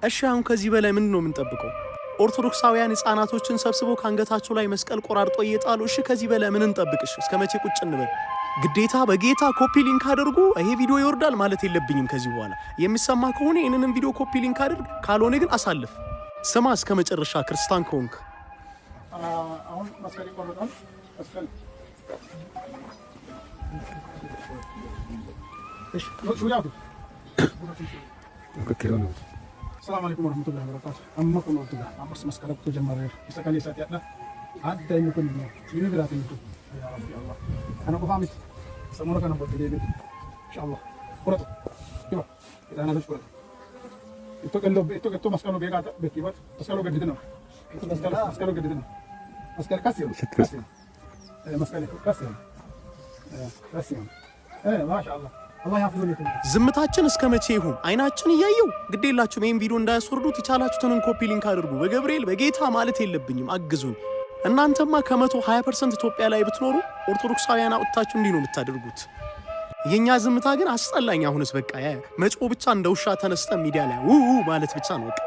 እሺ አሁን ከዚህ በላይ ምንድን ነው የምንጠብቀው? ኦርቶዶክሳውያን ህፃናቶችን ሰብስበው ካንገታቸው ላይ መስቀል ቆራርጦ እየጣሉ እሺ ከዚህ በላይ ምን እንጠብቅሽ? እስከመቼ ቁጭ እንበል? ግዴታ በጌታ ኮፒ ሊንክ አድርጉ ይሄ ቪዲዮ ይወርዳል ማለት የለብኝም። ከዚህ በኋላ የሚሰማ ከሆነ ይሄንንም ቪዲዮ ኮፒ ሊንክ አድርግ፣ ካልሆነ ግን አሳልፍ። ስማ እስከ መጨረሻ ክርስቲያን ከሆንክ አሁን መስቀል ይቆርጣል። መስቀል እሺ ሹያ السلام عليكم ورحمة الله وبركاته. أمكم وطلع أمس مسكلة تجمع مسكلة ساتياتنا عاد يمكن من برات يمكن يا رب يا الله أنا بفهمت سمورك أنا بدي إن شاء الله قرطة كيف إذا أنا بشكرك إنتو مسكلة بيجات بكيفات مسكلة قديدنا مسكلة قديدنا مسكلة كاسيون مسكلة كاسيون ما شاء الله ዝምታችን እስከመቼ ይሁን? አይናችን እያየው ግዴላችሁም ይሄን ቪዲዮ እንዳያስወርዱት የቻላችሁትን ኮፒ ሊንክ አድርጉ። በገብርኤል በጌታ ማለት የለብኝም አግዙኝ። እናንተማ ከ120% ኢትዮጵያ ላይ ብትኖሩ ኦርቶዶክሳውያን አውጥታችሁ እንዲህ ነው የምታደርጉት። የኛ ዝምታ ግን አስጠላኝ። አሁንስ በቃ መጮ ብቻ እንደ ውሻ ተነስተ ሚዲያ ላይ ማለት ብቻ ነው በቃ።